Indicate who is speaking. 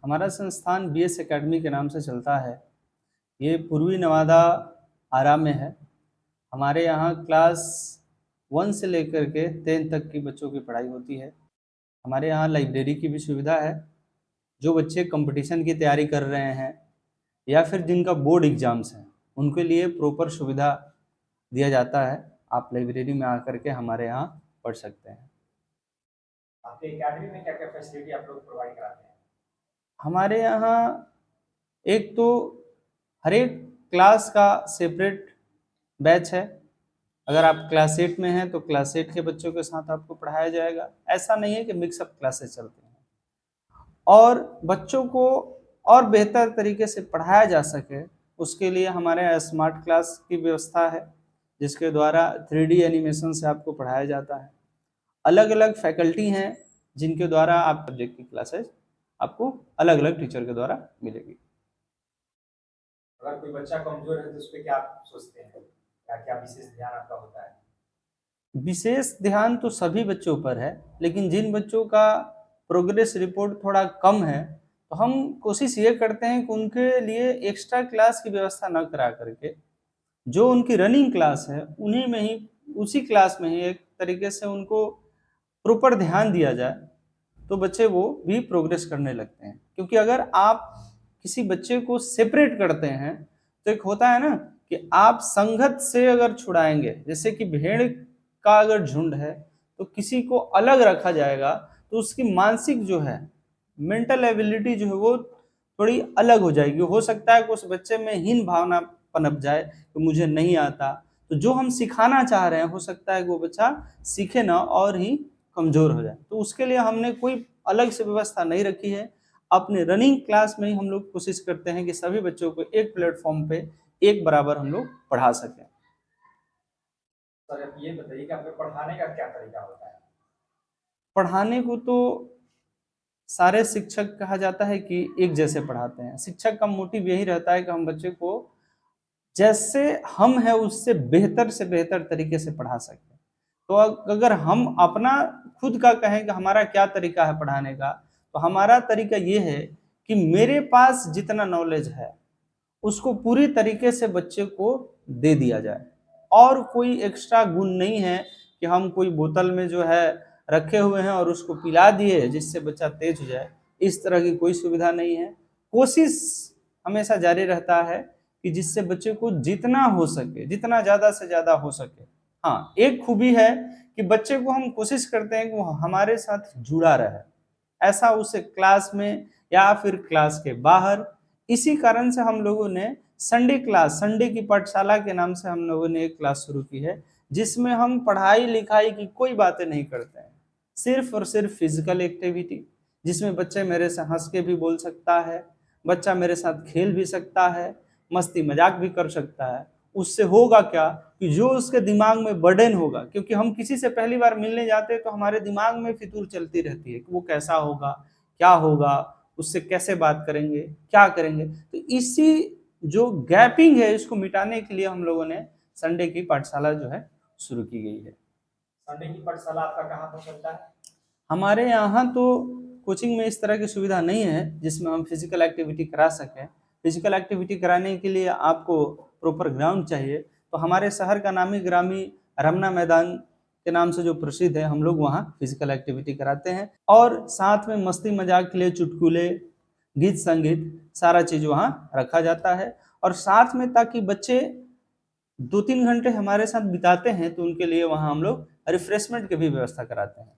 Speaker 1: हमारा संस्थान BS academy के नाम से चलता है। ये पूर्वी नवादा आरा में है। हमारे यहाँ क्लास 1 से लेकर के 10 तक की बच्चों की पढ़ाई होती है। हमारे यहाँ लाइब्रेरी की भी सुविधा है। जो बच्चे कंपटीशन की तैयारी कर रहे हैं या फिर जिनका बोर्ड एग्जाम्स हैं, उनके लिए प्रॉपर सुविधा दिया जाता है। आप लाइब्रेरी में आकर के हमारे यहाँ पढ़ सकते हैं।
Speaker 2: आपके एकेडमी में क्या-क्या फैसिलिटी आप लोग प्रोवाइड कराते हैं?
Speaker 1: हमारे यहाँ एक तो हर एक क्लास का सेपरेट बैच है। अगर आप क्लास 8 में हैं तो क्लास 8 के बच्चों के साथ आपको पढ़ाया जाएगा। ऐसा नहीं है कि मिक्सअप क्लासेस चलती हैं। और बच्चों को और बेहतर तरीके से पढ़ाया जा सके, उसके लिए हमारे यहाँ स्मार्ट क्लास की व्यवस्था है, जिसके द्वारा 3D एनिमेशन से आपको पढ़ाया जाता है। अलग अलग फैकल्टी हैं जिनके द्वारा आप सब्जेक्ट की क्लासेस आपको अलग अलग टीचर के द्वारा मिलेगी।
Speaker 2: अगर कोई बच्चा कमजोर है तो उस पे क्या आप सोचते हैं? क्या विशेष ध्यान आपका होता है?
Speaker 1: विशेष ध्यान तो सभी बच्चों पर है, लेकिन जिन बच्चों का प्रोग्रेस रिपोर्ट थोड़ा कम है, तो हम कोशिश ये करते हैं कि उनके लिए एक्स्ट्रा क्लास की व्यवस्था न करा करके जो उनकी रनिंग क्लास है उन्हीं में ही, उसी क्लास में ही एक तरीके से उनको प्रॉपर ध्यान दिया जाए, तो बच्चे वो भी प्रोग्रेस करने लगते हैं। क्योंकि अगर आप किसी बच्चे को सेपरेट करते हैं, तो एक होता है ना कि आप संगत से अगर छुड़ाएंगे, जैसे कि भेड़ का अगर झुंड है तो किसी को अलग रखा जाएगा तो उसकी मानसिक जो है, मेंटल एबिलिटी जो है वो थोड़ी अलग हो जाएगी। हो सकता है कि उस बच्चे में हीन भावना पनप जाए कि मुझे नहीं आता, तो जो हम सिखाना चाह रहे हैं हो सकता है कि वो बच्चा सीखे ना और ही कमजोर हो जाए। तो उसके लिए हमने कोई अलग से व्यवस्था नहीं रखी है। अपने रनिंग क्लास में ही हम लोग कोशिश करते हैं कि सभी बच्चों को एक प्लेटफॉर्म पे एक बराबर हम लोग पढ़ा सकें।
Speaker 2: सर आप ये बताइए कि आपके पढ़ाने का क्या तरीका होता है?
Speaker 1: पढ़ाने को तो सारे शिक्षक कहा जाता है कि एक जैसे पढ़ाते हैं। शिक्षक का मोटिव यही रहता है कि हम बच्चे को जैसे हम हैं उससे बेहतर से बेहतर तरीके से पढ़ा सकें। तो अगर हम अपना खुद का कहें कि हमारा क्या तरीका है पढ़ाने का, तो हमारा तरीका ये है कि मेरे पास जितना नॉलेज है उसको पूरी तरीके से बच्चे को दे दिया जाए। और कोई एक्स्ट्रा गुण नहीं है कि हम कोई बोतल में जो है रखे हुए हैं और उसको पिला दिए जिससे बच्चा तेज हो जाए, इस तरह की कोई सुविधा नहीं है। कोशिश हमेशा जारी रहता है कि जिससे बच्चे को जितना हो सके, जितना ज़्यादा से ज़्यादा हो सके। हाँ, एक खूबी है कि बच्चे को हम कोशिश करते हैं कि वो हमारे साथ जुड़ा रहे, ऐसा उसे क्लास में या फिर क्लास के बाहर। इसी कारण से हम लोगों ने संडे क्लास, संडे की पाठशाला के नाम से हम लोगों ने एक क्लास शुरू की है, जिसमें हम पढ़ाई लिखाई की कोई बातें नहीं करते हैं, सिर्फ और सिर्फ फिजिकल एक्टिविटी, जिसमें बच्चे मेरे से हंस के भी बोल सकता है, बच्चा मेरे साथ खेल भी सकता है, मस्ती मजाक भी कर सकता है। उससे होगा क्या कि जो उसके दिमाग में बर्डन होगा, क्योंकि हम किसी से पहली बार मिलने जाते हैं तो हमारे दिमाग में फितूर चलती रहती है कि वो कैसा होगा, क्या होगा, उससे कैसे बात करेंगे, क्या करेंगे। तो इसी जो गैपिंग है इसको मिटाने के लिए हम लोगों ने संडे की पाठशाला जो है शुरू की गई है।
Speaker 2: संडे की पाठशाला आपका कहाँ पर चलता है?
Speaker 1: हमारे यहाँ तो कोचिंग में इस तरह की सुविधा नहीं है जिसमें हम फिजिकल एक्टिविटी करा सकें। फिजिकल एक्टिविटी कराने के लिए आपको प्रॉपर ग्राउंड चाहिए। तो हमारे शहर का नामी ग्रामी रमना मैदान के नाम से जो प्रसिद्ध है, हम लोग वहाँ फिजिकल एक्टिविटी कराते हैं। और साथ में मस्ती मजाक के लिए चुटकुले, गीत संगीत, सारा चीज़ वहाँ रखा जाता है। और साथ में ताकि बच्चे 2-3 घंटे हमारे साथ बिताते हैं तो उनके लिए वहाँ हम लोग रिफ्रेशमेंट की भी व्यवस्था कराते हैं।